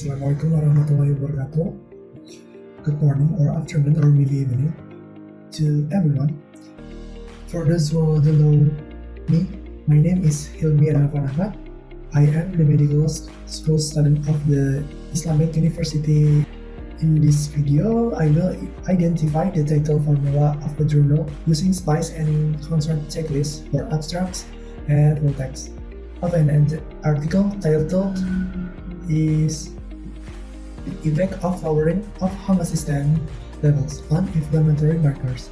Assalamualaikum warahmatullahi wabarakatuh. Good morning or afternoon or maybe evening to everyone. For those who don't know me, my name is Hilmi Rahman Ahmad. I am the medical school student of the Islamic University. In this video, I will identify the title formula of the journal using SPICED and Consort checklist for abstracts and full text of an article titled is the effect of lowering of homocysteine levels on inflammatory markers.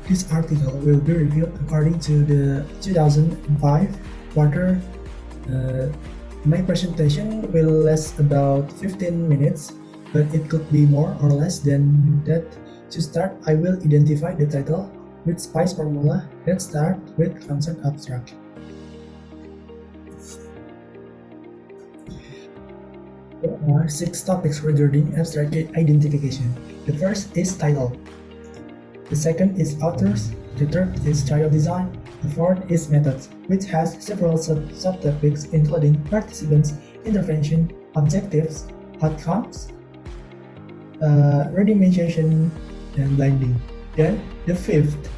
This article will be reviewed according to the 2005 quarter. My presentation will last about 15 minutes, but it could be more or less than that. To start, I will identify the title with SPICED formula. Let's start with Consort abstract. There are 6 topics regarding abstract identification. The first is title. The second is authors. The third is trial design. The fourth is methods, which has several subtopics including participants, intervention, objectives, outcomes, randomization, and blinding. Then the fifth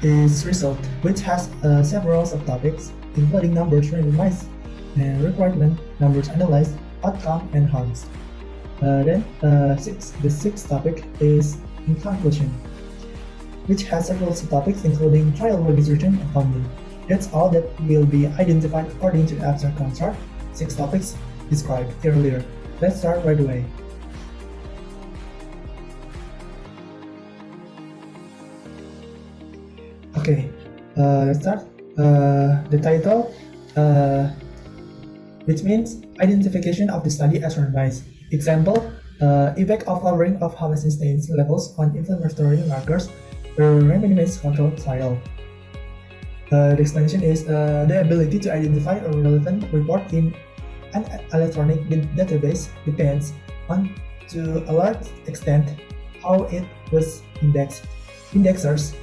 is result, which has several subtopics including numbers randomized and requirement, numbers analyzed, outcome, and harms. The sixth topic is in conclusion, which has several subtopics including trial registration and funding. That's all that will be identified according to abstract Consort. 6 topics described earlier. Let's start right away. Okay, let's start. The title, which means identification of the study as randomized. Example, effect of lowering of homocysteine levels on inflammatory markers, randomized controlled trial. The explanation is the ability to identify a relevant report in an electronic database depends on, to a large extent, how it was indexed. Indexers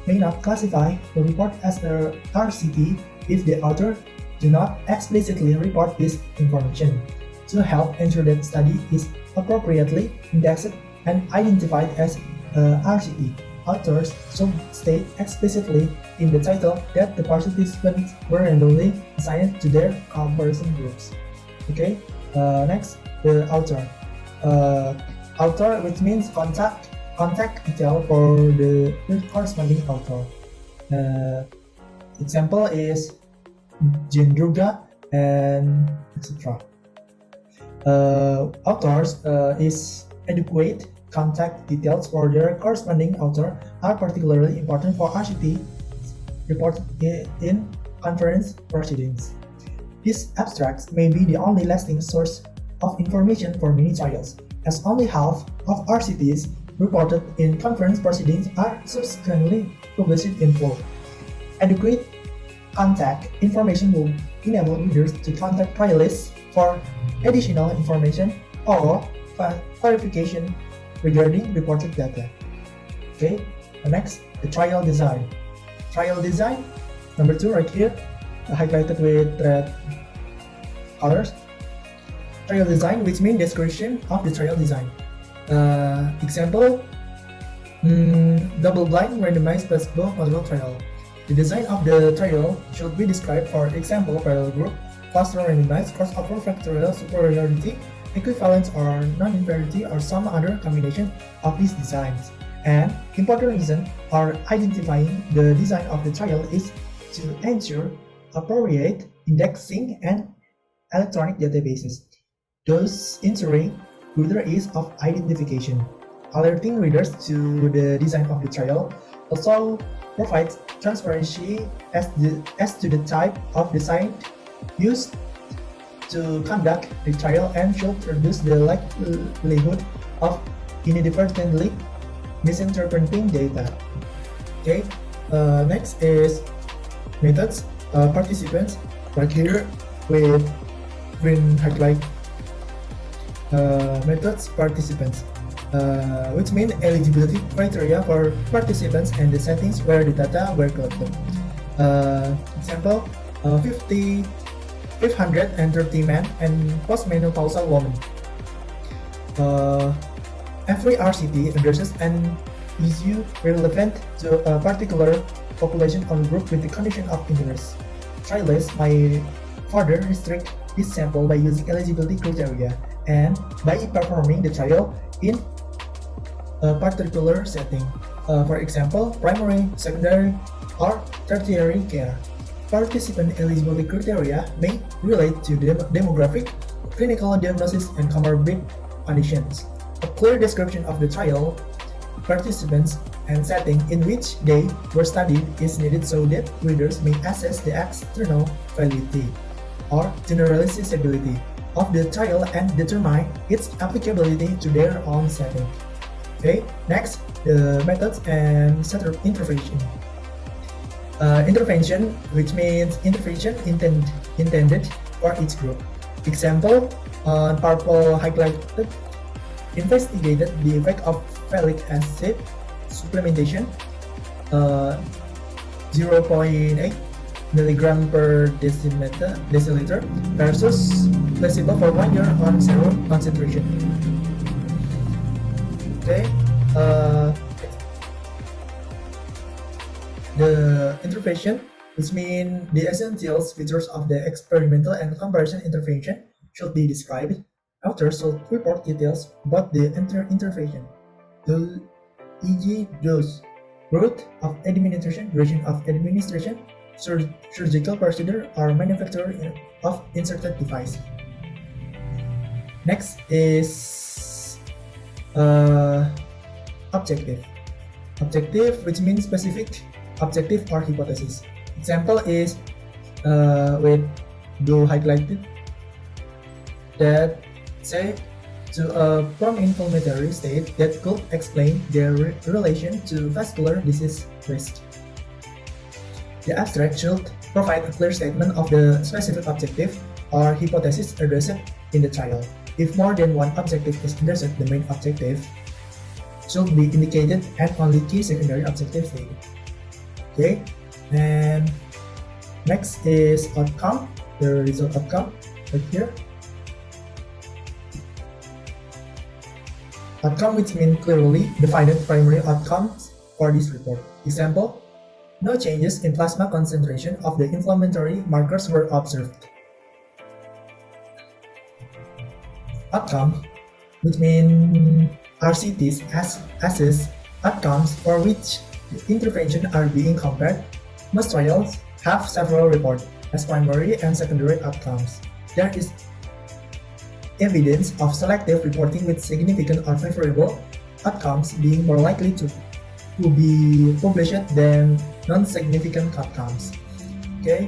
may not classify the report as a RCT if the author do not explicitly report this information. To help ensure that study is appropriately indexed and identified as RCT, authors should state explicitly in the title that the participants were randomly assigned to their comparison groups. Okay, next, the author. Author, which means contact detail for the corresponding author. Example is Jendruga and etc. Authors is adequate contact details for their corresponding author are particularly important for RCT reported in conference proceedings. These abstracts may be the only lasting source of information for many trials, as only half of RCTs reported in conference proceedings are subsequently published in full. Adequate contact information will enable readers to contact trialists for additional information or clarification regarding reported data. Okay, next, the trial design. Trial design, number 2 right here, highlighted with red colors. Trial design, which means description of the trial design. Example, double-blind randomized placebo-controlled trial. The design of the trial should be described, for example, parallel group, cluster randomized, crossover factorial superiority, equivalence or non-inferiority, or some other combination of these designs. And important reason for identifying the design of the trial is to ensure appropriate indexing and electronic databases, thus ensuring greater ease of identification. Alerting readers to the design of the trial also provides transparency as to the type of design used to conduct the trial and should reduce the likelihood of inadvertently misinterpreting data. Okay, next is methods. Participants, right here with green highlight. Methods, participants, which mean eligibility criteria for participants and the settings where the data were collected. Example, 530 men and postmenopausal women. Every RCT addresses an issue relevant to a particular population or group with the condition of interest. Trial lists may further restrict this sample by using eligibility criteria and by performing the trial in a particular setting. For example, primary, secondary, or tertiary care. Participant eligibility criteria may relate to demographic, clinical diagnosis, and comorbid conditions. A clear description of the trial, participants, and setting in which they were studied is needed so that readers may assess the external validity or generalizability of the trial and determine its applicability to their own setting. Okay, next, the methods and setup intervention. Intervention, which means intervention intended for each group. Example, on purple highlighted, investigated the effect of folic acid supplementation, 0.8 milligram per deciliter versus placebo for 1 year on serum concentration. Okay, the intervention, which means the essential features of the experimental and comparison intervention, should be described. Authors should report details about the intervention, the e.g. dose, route of administration, duration of administration, surgical procedure, or manufacturer of inserted device. Next is objective. Objective, which means specific, objective, or hypothesis. Example is with blue highlighted that say to a pro-inflammatory state that could explain their relation to vascular disease risk. The abstract should provide a clear statement of the specific objective or hypothesis addressed in the trial. If more than one objective is addressed, the main objective should be indicated and only key secondary objectives stated. Okay, and next is outcome, the result outcome right here. Outcome, which means clearly defined primary outcomes for this report. Example, no changes in plasma concentration of the inflammatory markers were observed. Outcome, which means RCTs assess outcomes for which the intervention are being compared. Most trials have several reports as primary and secondary outcomes. There is evidence of selective reporting with significant or favorable outcomes being more likely to be published than non-significant outcomes. Okay,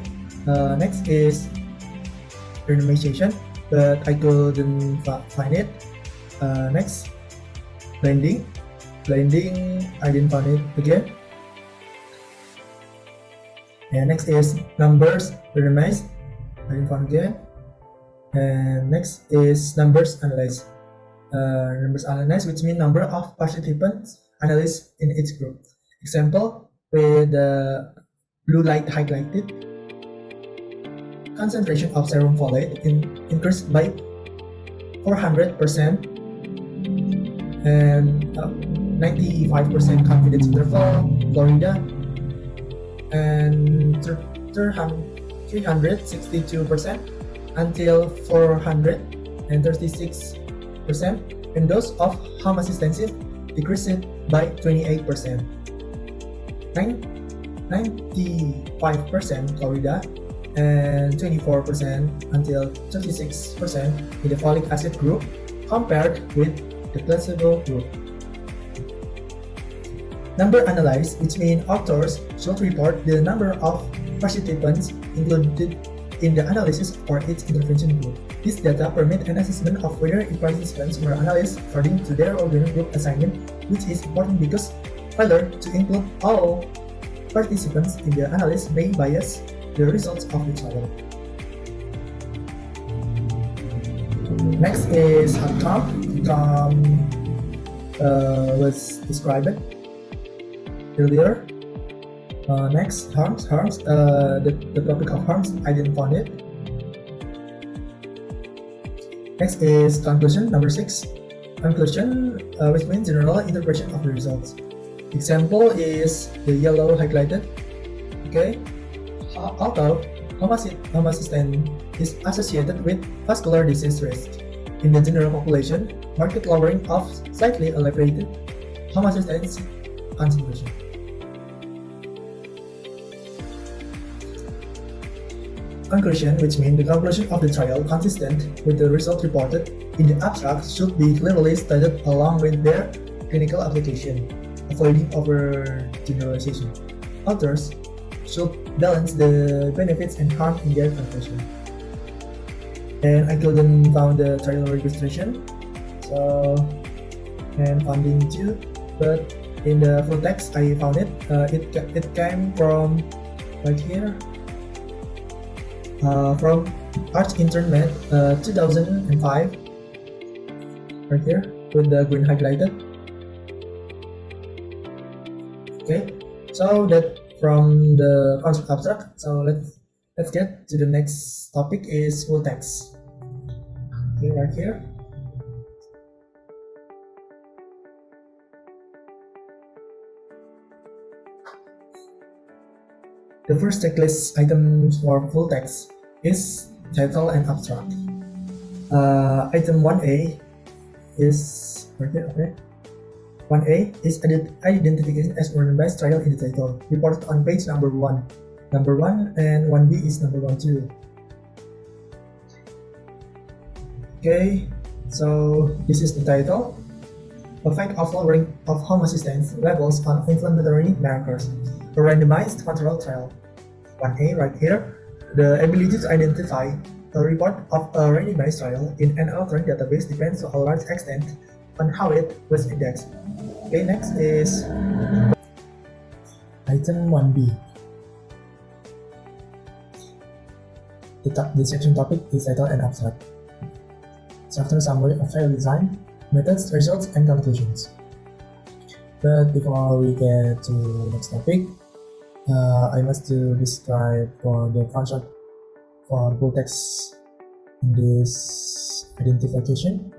next is randomization, but I couldn't find it. Next, blending, I didn't find it again. And next is numbers randomized, I didn't find it again. And next is numbers analyzed. Numbers analyzed, which means number of participants analyzed in each group. Example, with the blue light highlighted, concentration of serum folate increased by 400% and 95% confidence interval, Florida, and 362% until 436%, and dose of homocysteine decreased by 28%. 95% Florida and 24% until 36% in the folic acid group compared with the placebo group. Number analyzed, which means authors should report the number of participants included in the analysis for each intervention group. This data permit an assessment of whether participants were analyzed according to their organ group assignment, which is important because failure to include all participants in the analysis may bias the results of the trial. Next is outcome. Outcome was described earlier. Next, harms. The topic of harms, I didn't find it. Next is conclusion, number 6. Conclusion, which means general interpretation of the results. Example is the yellow highlighted. Okay, although homocysteine is associated with vascular disease risk in the general population, marked lowering of slightly elevated homocysteine concentration. Conclusion, which means the conclusion of the trial consistent with the result reported in the abstract should be clearly stated along with their clinical application, avoiding overgeneralization. Authors should balance the benefits and harm in their conclusion. And I couldn't find the trial registration, and funding too, but in the full text I found it. It came from right here. From Arts Internet 2005, right here with the green highlighted. Okay, so that from the Consort abstract. So let's get to the next topic is full text. Okay, right here. The first checklist items for full text is title and abstract. Item 1A is right here, okay. 1A is identification as randomized trial in the title, reported on page number 1. Number 1 and 1B is number 1 too. Okay, so this is the title. Effect of lowering of homocysteine levels on inflammatory markers. A randomized control trial. 1A right here, the ability to identify a report of a randomized trial in an alternate database depends to a large extent on how it was indexed. Okay, next is item 1B. The section topic is title and abstract. Structure summary of trial design, methods, results, and conclusions. But before we get to the next topic, I must describe for the concept for full text in this identification.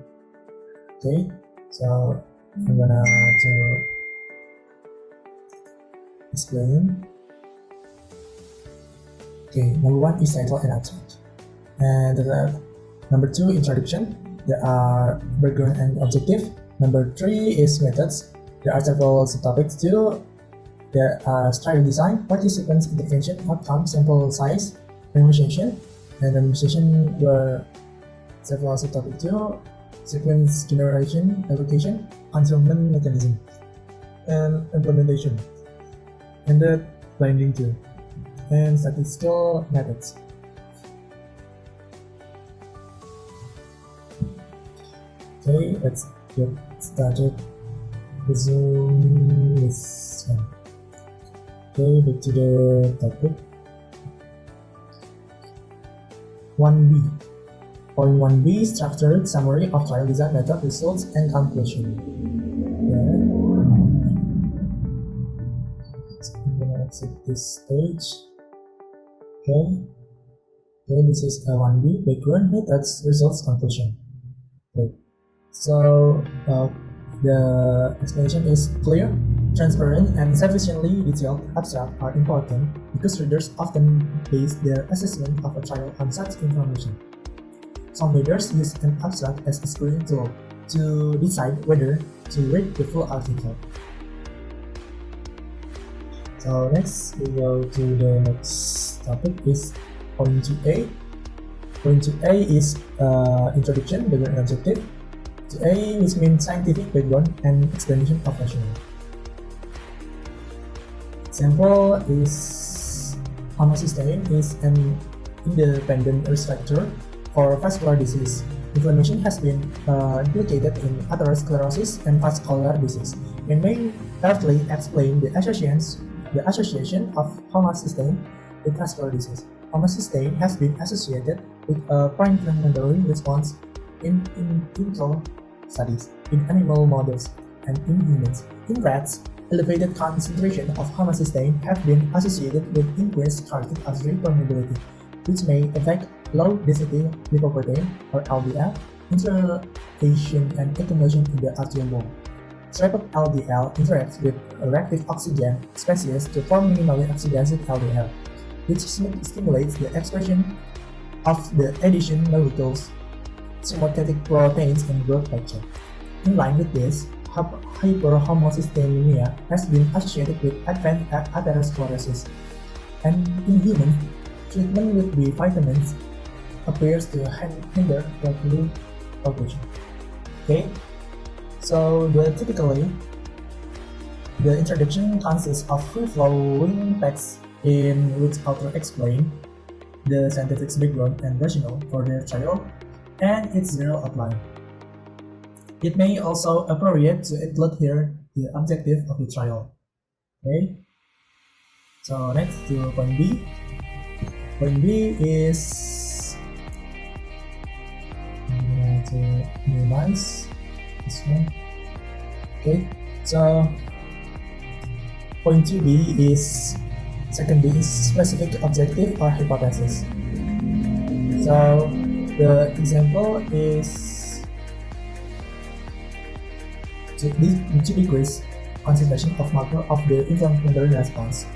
Okay, so I'm gonna to explain. Okay, number 1 is title and abstract, and number 2 introduction. There are background and objective. Number 3 is methods. There are several subtopics too. There are trial design, participants, intervention, outcome, sample size, randomization, and randomization were several subtopics too. Sequence generation, application, concealment mechanism, and implementation, and the binding too, and statistical methods. Okay, let's get started. Resume this one. Okay, back to the topic. 1B. Point 1B, structured summary of trial design, method, results, and conclusion. Okay. So I'm gonna exit this page. Okay. Okay, this is 1B, background, methods, results, conclusion. Okay. So the explanation is clear, transparent, and sufficiently detailed. Abstract are important because readers often base their assessment of a trial on such information. Some readers use an abstract as a screening tool to decide whether to read the full article. So next we go to the next topic is point 2A. Point 2A is introduction, background, and objective. 2A, which means scientific background and explanation of rationale. Example is homocysteine is an independent risk factor for vascular disease. Inflammation has been implicated in atherosclerosis and vascular disease, and may partly explain the association of homocysteine with vascular disease. Homocysteine has been associated with a pro-inflammatory response in vitro studies, in animal models, and in humans. In rats, elevated concentration of homocysteine have been associated with increased carotid artery permeability, which may affect low-density lipoprotein or LDL interaction and accumulation in the arterial wall. Trapped LDL interacts with reactive oxygen species to form minimally oxidized LDL, which stimulates the expression of the addition molecules, sympathetic proteins, and growth factor. In line with this, hyperhomocysteine has been associated with advanced atherosclerosis, and in humans, treatment with B vitamins appears to hinder blood progression. Okay, so typically, the introduction consists of free-flowing text in which author explain the scientific background and rationale for the trial and its general outline. It may also appropriate to include here the objective of the trial. Okay, so next to point B. Point B is to minimize this one. Okay, so point 2B is second B is specific objective or hypothesis. So the example is to decrease concentration of marker of the inflammatory response.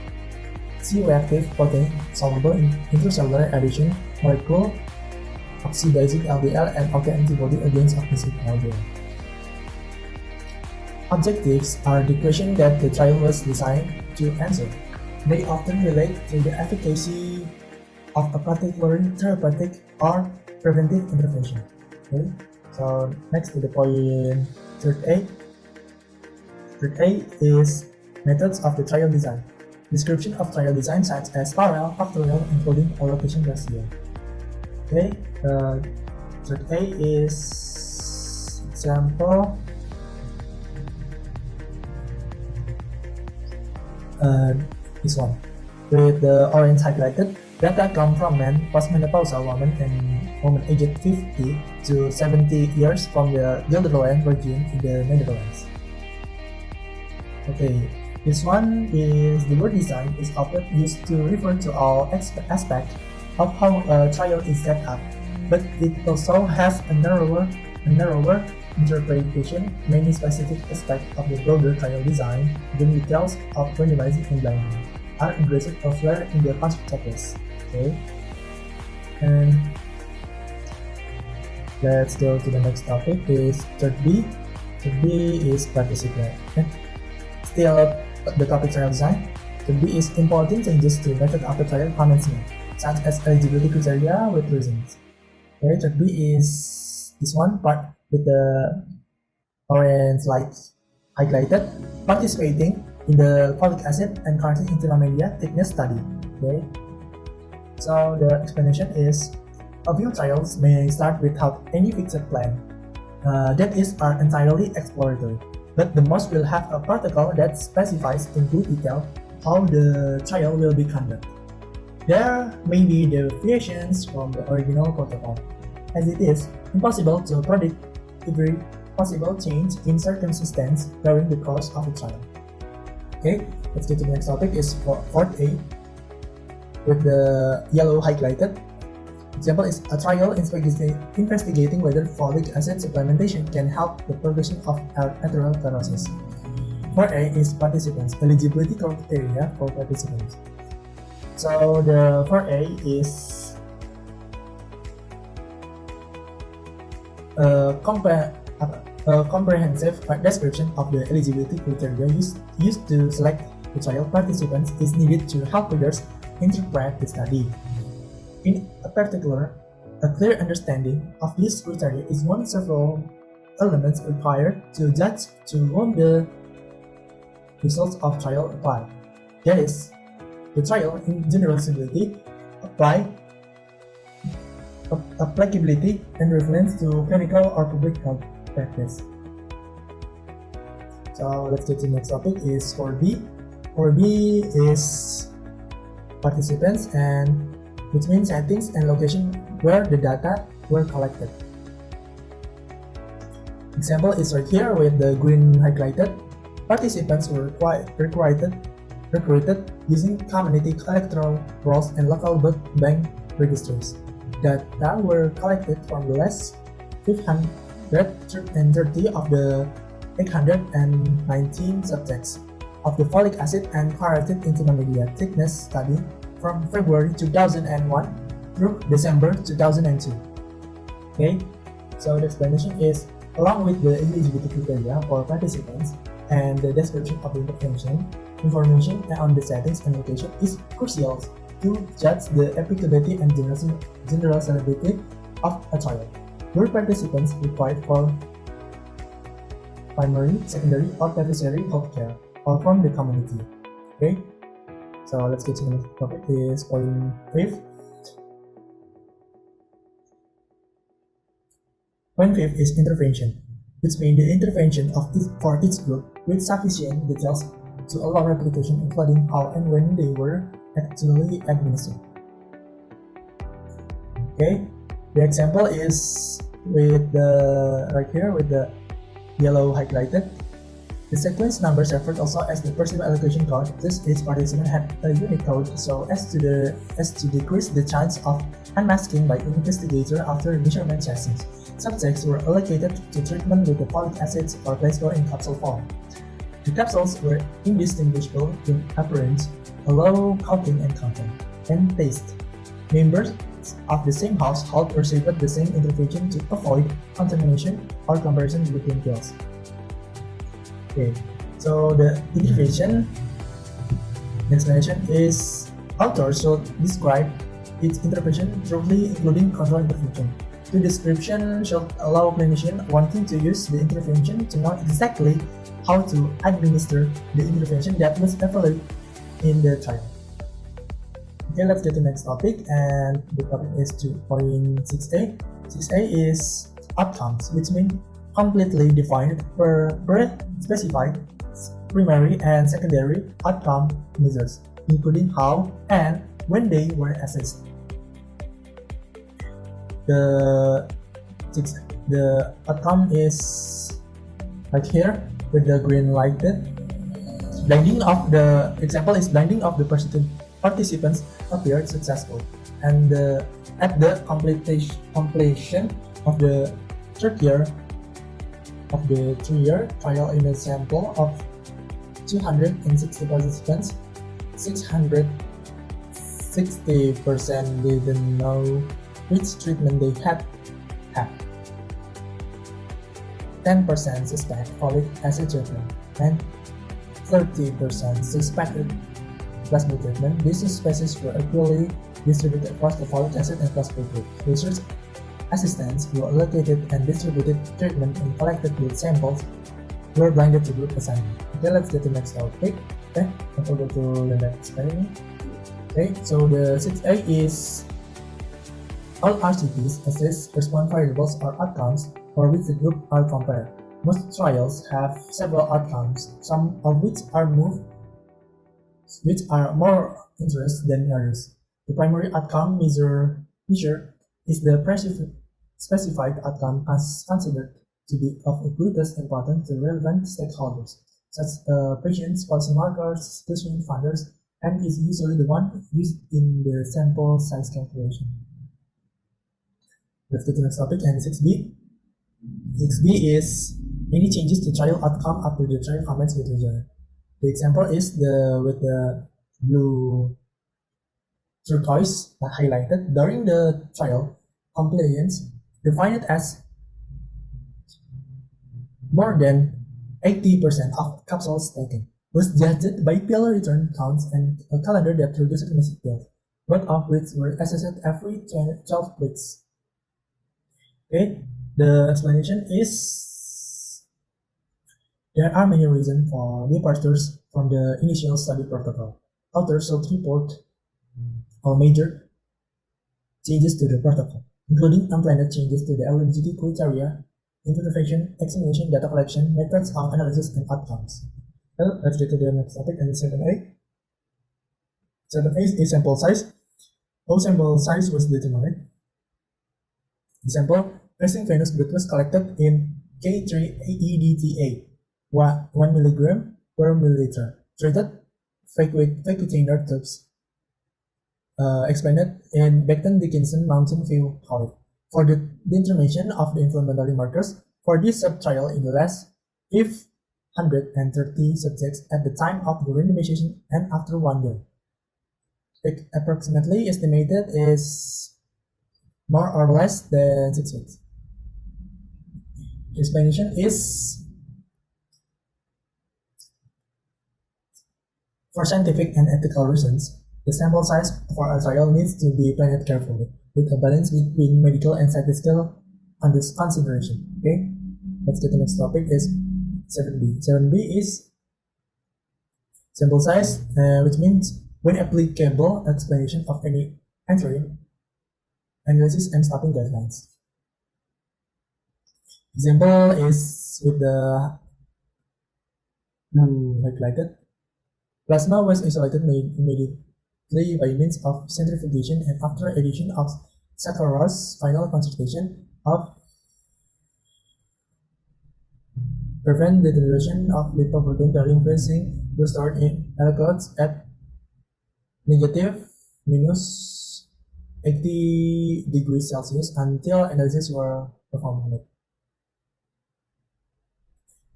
C-reactive protein soluble in intracellular addition molecule oxidizing LDL and autoantibody against oxidizing LDL. Objectives are the question that the trial was designed to answer. They often relate to the efficacy of a particular therapeutic or preventive intervention. Okay, so next to the point third A. Third A is methods of the trial design. Description of trial design such as parallel, factorial, including allocation ratio. Okay, third A is example. This one with the orange highlighted. Data come from men, postmenopausal women, and women aged 50 to 70 years from the Gelderland region in the Netherlands. Okay, this one is the word design is often used to refer to all aspects of how a trial is set up, but it also has a narrower interpretation. Many specific aspects of the broader trial design, the details of randomizing and blinding, are addressed elsewhere in the past chapters. Okay, and let's go to the next topic. Is third B. Third B is participant. Okay. Still the topic trial design. Third B is important changes to method after trial commencement, such as eligibility criteria with reasons. Okay, third B is this one part with the orange light highlighted, participating in the folic acid and carotid intermedia thickness study. Okay, so the explanation is a few trials may start without any fixed plan. That is are entirely exploratory, but the most will have a protocol that specifies in good detail how the trial will be conducted. There may be deviations from the original protocol, as it is impossible to predict every possible change in circumstances during the course of the trial. Okay, let's get to the next topic is fourth A with the yellow highlighted. Example is a trial investigating whether folic acid supplementation can help the progression of atherosclerosis. 4A is participants, eligibility criteria for participants. So the 4A is a comprehensive description of the eligibility criteria used to select the trial participants is needed to help readers interpret the study. In particular, a clear understanding of this criteria is one of several elements required to judge to whom the results of trial apply. That is, the trial in generalizability, applicability, and reference to clinical or public health practice. So let's get to the next topic is 4B. 4B is participants, and which means settings and location where the data were collected. Example is right here with the green highlighted. Participants were recruited using community electoral rolls and local blood bank registries. Data were collected from the last 530 of the 819 subjects of the folic acid and carotid intermediate thickness study from February 2001 through December 2002. Okay, so the explanation is, along with the eligibility criteria for participants and the description of the intervention, information on the settings and location is crucial to judge the applicability and general salability of a trial. Were participants required for primary, secondary, or tertiary healthcare, or from the community? Okay, so let's get to the next topic. Is point 5. Point 5 is intervention, which means the intervention for each group with sufficient details to allow replication, including how and when they were actually administered. Okay, the example is with the right here with the yellow highlighted. The sequence numbers referred also as the personal allocation code. This each participant had a unique code so as to decrease the chance of unmasking by investigator after measurement sessions. Subjects were allocated to treatment with the folic acids or placebo in capsule form. The capsules were indistinguishable in appearance, allow counting and content, and taste. Members of the same household received the same intervention to avoid contamination or comparison between pills. Okay, so the intervention explanation is authors should describe its intervention thoroughly, including control intervention. The description should allow clinician wanting to use the intervention to know exactly how to administer the intervention that was evaluated in the trial. Okay, let's get to the next topic, and the topic is 2.6a. 6a is outcomes, which means completely defined per specified primary and secondary outcome measures, including how and when they were assessed. The outcome is right here with the green lighted. Blinding of the example is blinding of the participants appeared successful, and at the completion of the third year of the 3-year trial in a sample of 260 participants, 660% didn't know which treatment they had. 10% suspect folic acid treatment, and 30% suspected placebo treatment. These species were equally distributed across the folic acid and placebo group. Research assistants who allocated and distributed treatment and collected blood samples were blinded to group assignment. Okay, let's get to the next topic. Okay, let's go to the next page. Okay, so the 6A is all RCTs assess response variables or outcomes for which the group are compared. Most trials have several outcomes, some of which are more interest than others. The primary outcome measure is the specified outcome as considered to be of greatest importance to relevant stakeholders, such as patients, policymakers, decision funders, and is usually the one used in the sample size calculation. Let's go to the next topic, and 6B. 6B is any changes to trial outcome after the trial comments with user. The example is with the blue turquoise highlighted. During the trial, compliance defined as more than 80% of capsules taken was judged by pill return counts and a calendar that reduced missing pills, both of which were assessed every 12 weeks. Okay, the explanation is there are many reasons for departures from the initial study protocol. Authors should report all major changes to the protocol, including unplanned changes to the eligibility criteria, intervention, examination, data collection, methods of analysis, and outcomes. Well, let's get to the next topic, and 7A. 7A is sample size. How sample size was determined. Example, resting venous blood was collected in K3EDTA, 1 mg per milliliter, treated tubes. Explained in Becton Dickinson Mountain View College. For the determination of the inflammatory markers for this sub-trial in the last, if 130 subjects at the time of the randomization and after 1 year. Approximately estimated is more or less than 6 weeks. Explanation is for scientific and ethical reasons, the sample size for a trial needs to be planned carefully, with a balance between medical and statistical consideration. Okay, let's get the next topic is 7b. 7b is sample size, which means when applicable, explanation of any entering, analysis, and stopping guidelines. Example is with the blue highlighted. Plasma was isolated immediately by means of centrifugation and after addition of saccharose, final concentration of prevent deterioration of lipoprotein during freezing was stored in electrodes at negative minus 80 degrees Celsius until analysis were performed on it.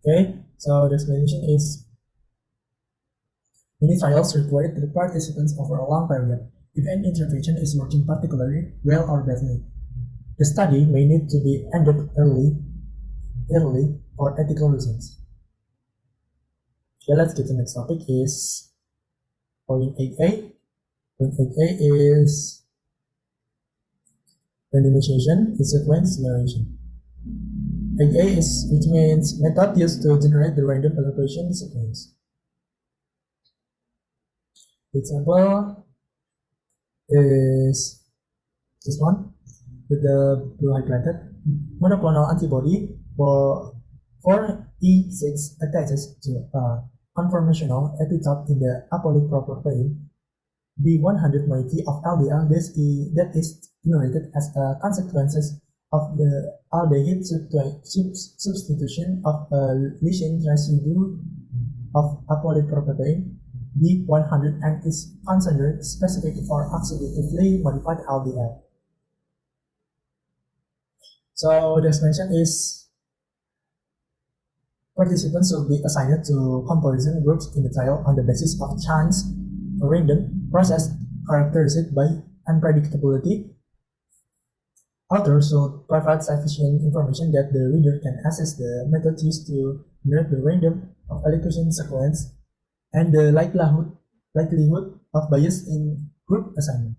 Okay, so the explanation is many trials required the participants over a long period if an intervention is working particularly well or badly. The study may need to be ended early for ethical reasons. Okay, let's get to the next topic is point 8a. Point 8a is randomization in sequence generation. 8a is which means method used to generate the random allocation sequence. The example is this one with the blue highlighted. Monoclonal antibody for E6 attaches to a conformational epitope in the apolic protein B100 moiety of LDL that is generated as a consequence of the aldehyde substitution of a lysine residue of apolipoprotein B100 and is considered specific for oxidatively modified LDL. So the explanation is participants will be assigned to comparison groups in the trial on the basis of chance, a random process characterized by unpredictability. Authors should provide sufficient information that the reader can assess the method used to generate the random of allocation sequence and the likelihood of bias in group assignment.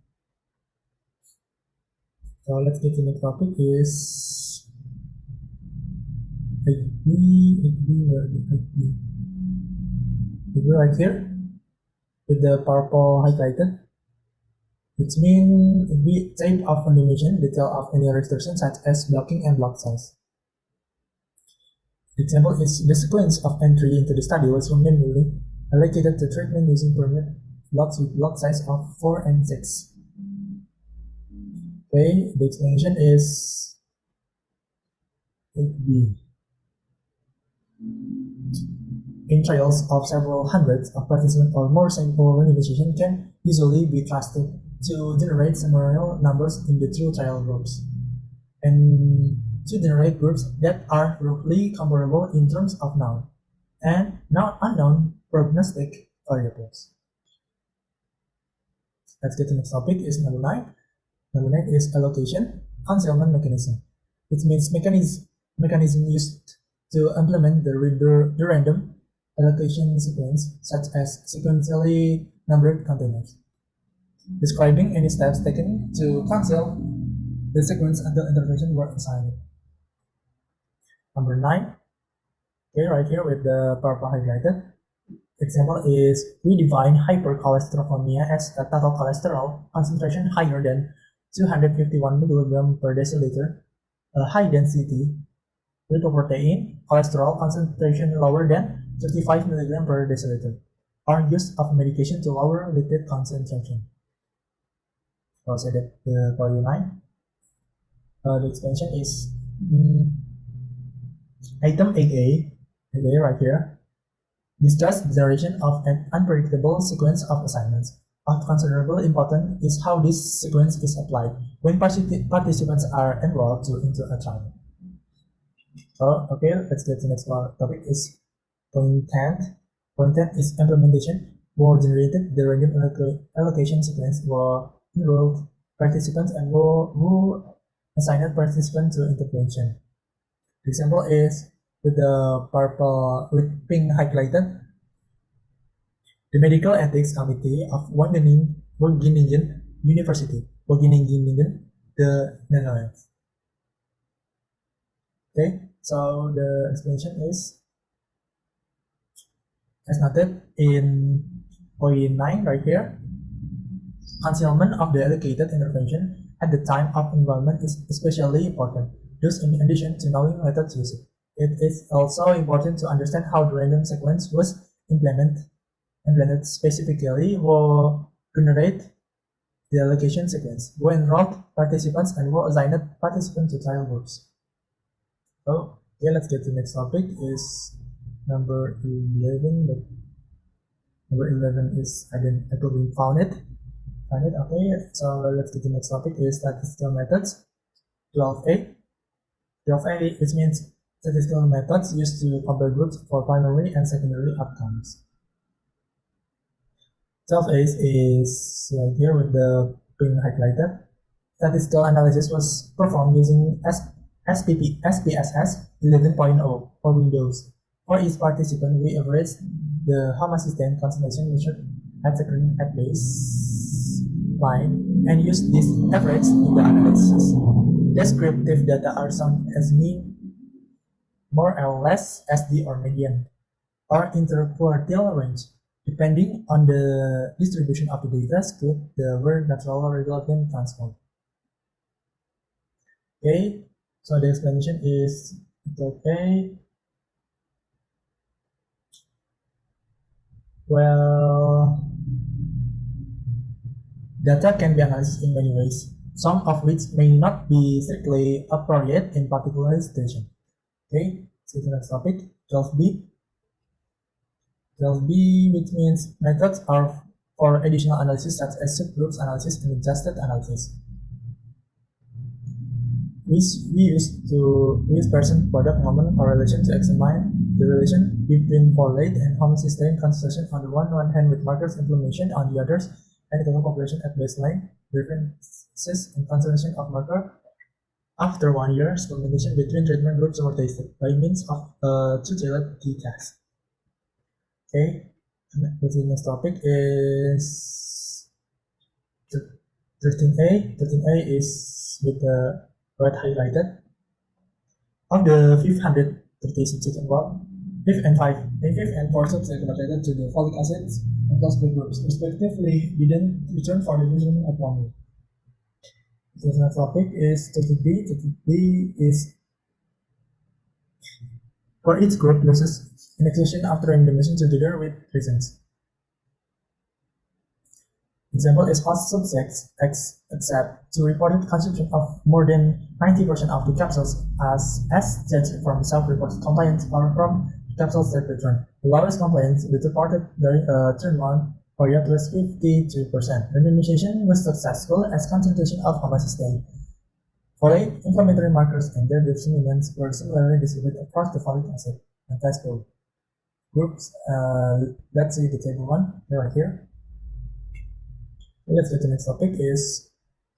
So let's get to the next topic is 8B right here with the purple highlighted, which means the type of animation detail of any restriction such as blocking and block size. The example is the sequence of entry into the study was randomly allocated to treatment using permit blocks with block size of 4 and 6. Okay, the explanation is 8B. In trials of several hundreds of participants or more, sample randomization can usually be trusted to generate similar numbers in the two trial groups and to generate groups that are roughly comparable in terms of known and not unknown prognostic variables. Let's get to the next topic is number 9. Number 9 is allocation concealment mechanism, which means mechanism used to implement the random allocation sequence such as sequentially numbered containers, describing any steps taken to conceal the sequence until intervention were assigned. Number 9, okay, right here with the purple highlighted. Example is we define hypercholesterolemia as a total cholesterol concentration higher than 251 mg per deciliter, a high density lipoprotein cholesterol concentration lower than 35 mg per deciliter, or use of medication to lower lipid concentration. I'll say that for you 9. The expansion is item 8A, right here. Discuss generation of an unpredictable sequence of assignments. Of considerable importance is how this sequence is applied when participants are enrolled into a trial. So, okay, let's get to the next topic is point 10. Point 10 is implementation. Who generated the random allocation sequence were enrolled participants and who assigned participants to intervention. The example is with the pink highlighted. The Medical Ethics Committee of Wageningen University, Wageningen, the Netherlands. Okay, so the explanation is as noted in point 9 right here. Concealment of the allocated intervention at the time of enrollment is especially important. Thus, in addition to knowing methods used, it is also important to understand how the random sequence was implemented specifically who generate the allocation sequence, who enrolled participants, and who assigned participants to trial groups. So, okay, let's get to the next topic is number 11, but number 11 is I couldn't found it. Okay, so let's get to the next topic is statistical methods. 12a, which means statistical methods used to compare groups for primary and secondary outcomes. 12a is right here with the pink highlighted. Statistical analysis was performed using SPSS 11.0 for Windows. For each participant, we averaged the homocysteine concentration measured at screening at baseline and used this average in the analysis. Descriptive data are summed as mean, more or less, SD or median, or interquartile range, depending on the distribution of the data skewed the word natural resultant transform. Okay, so the explanation is okay. Well, data can be analyzed in many ways, some of which may not be strictly appropriate in particular situation. Okay, so the next topic, 12b. 12b, which means methods are for additional analysis such as subgroups analysis and adjusted analysis. We use person product moment correlation to examine the relation between folate and homocysteine concentration on the one hand with markers inflammation on the others, and the total population at baseline, differences in concentration of marker after 1 year, combination between treatment groups were tested by means of a two-tailed t-test. Okay, the next topic is 13a. 13a is with the red highlighted. Of the 530 subjects involved, 5th and 4th subjects related to the folic acid and phosphate groups, respectively, didn't return for the measurement at 1 year. The next topic is 13b. 13b is for each group uses an extension after randomization together with reasons. Example is host subjects accept to reported consumption of more than 90% of the capsules as judged from self-reported compliance or from capsules that return. The lowest compliance with reported during a turn-on period was 52%. Randomization was successful as concentration of homocysteine, folate, inflammatory markers, and their determinants were similarly distributed across the folic acid and test groups. Let's see the table 1 right here. Let's get to the next topic is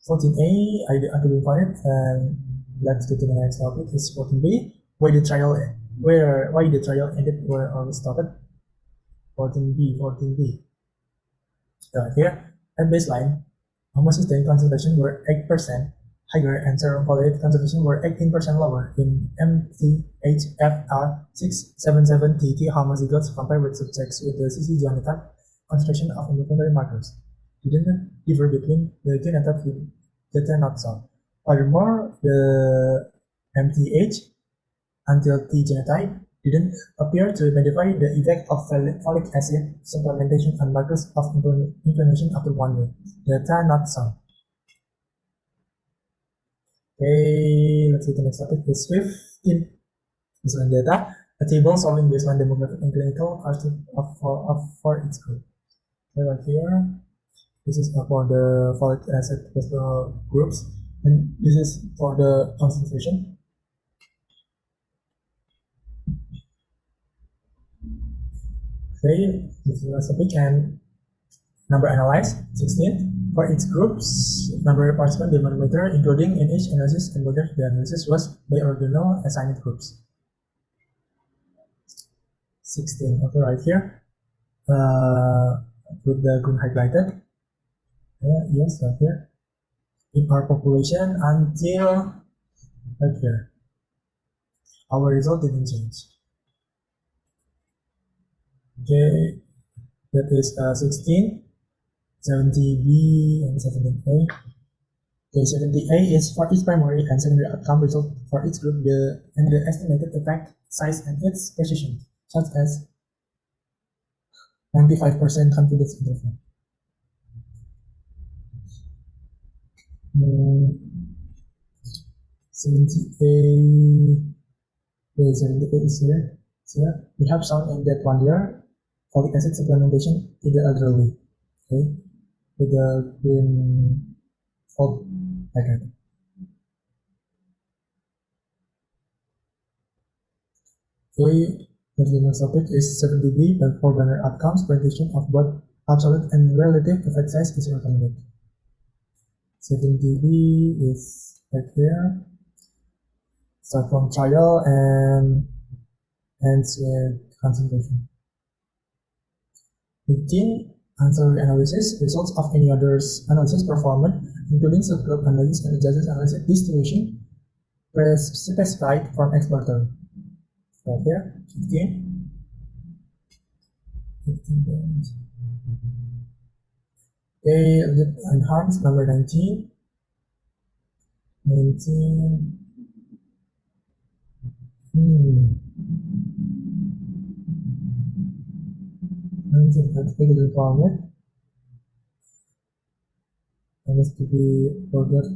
14a. I couldn't find it, and let's get to the next topic is 14b. Why the trial ended where or started. 14b. Right here at baseline, homocysteine concentration were 8% higher and serum folate concentration were 18% lower in MTHFR677TT homozygotes compared with subjects with the CC genotype concentration of inflammatory markers. Didn't differ between the genotype with data not shown. Furthermore, the MTH until T genotype didn't appear to identify the effect of folic acid supplementation on markers of inflammation after 1 year. Data not shown. Okay, let's see the next topic is 15 baseline data, a table showing baseline demographic and clinical characteristics for each group. Okay, right here. This is for the folic acid crystal groups, and this is for the concentration. Okay, this is a topic and number analyzed 16. For each groups, number of participants denominator, including in each analysis, and whether the analysis was by ordinal assigned groups. 16. Okay, right here, with the green highlighted. Yes, right here. In our population until right here, our result didn't change. Okay, that is 16, 70B, and 70A. Okay, 70A is for each primary and secondary outcome result for each group, and the estimated effect size and its precision, such as 95% confidence interval. 70A, okay, 70A is here. So we have shown in that 1 year folic acid supplementation in the elderly, okay, with the green fold icon. Okay, the next topic is 70B, and for binary outcomes, presentation of both absolute and relative effect size is recommended. 70B is right here. Start from trial and ends with concentration. 15. Ancillary analysis, results of any others analysis performed, including subgroup analysis and adjusted analysis distribution specified from exploratory. Right here, 15. 15. Okay, enhanced number 19. 19. 19 category format. And has to be ordered.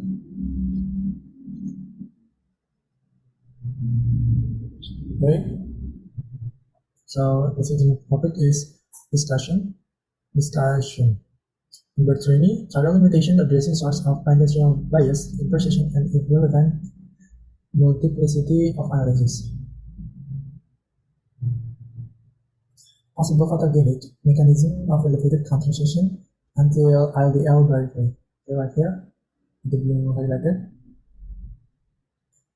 Okay. So the second topic is discussion. Number 20, trial limitation addressing source of financial bias, imprecision, and irrelevant multiplicity of analysis. Possible photogenic mechanism of elevated concentration until LDL verify. Okay, right here, the blue highlighted.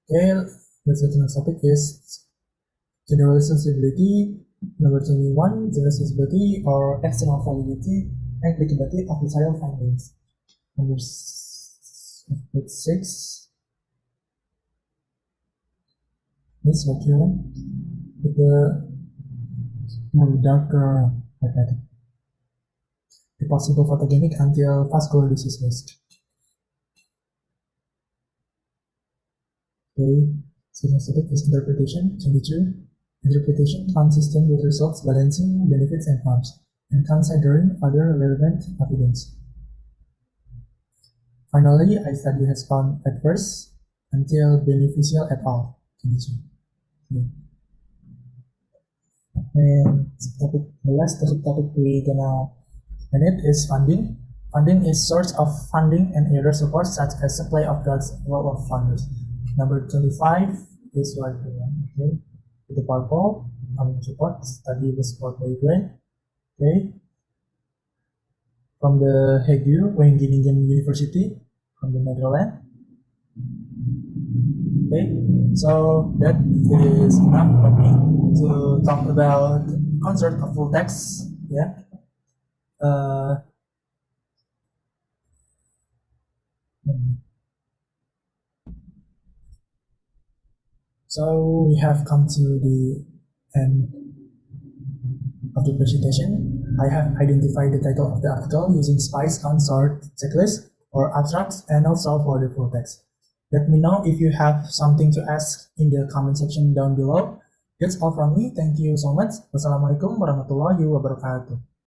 Okay, the second topic is general sensibility. Number 21, general sensibility or external validity and applicability of the trial findings. Number 6. This right here with the darker highlighted. The possible photogenic until vascular disease risk. Okay, so the topic is interpretation. 22. Interpretation consistent with results, balancing benefits and harms, and considering other relevant evidence. Finally, a study has found adverse until beneficial at all. 22. Okay. And the last topic we're gonna edit is funding. Funding is source of funding and other support such as supply of drugs, role of funders. Number 25 is right here. Okay, with the purple funding support, study was support by grant. Okay, from the Hegu Wageningen University from the Netherlands. Okay, so that is enough for me to talk about Consort of full text. Yeah. So we have come to the end of the presentation. I have identified the title of the article using SPICED Consort checklist or abstracts and also for the full text. Let me know if you have something to ask in the comment section down below. That's all from me. Thank you so much. Wassalamualaikum warahmatullahi wabarakatuh.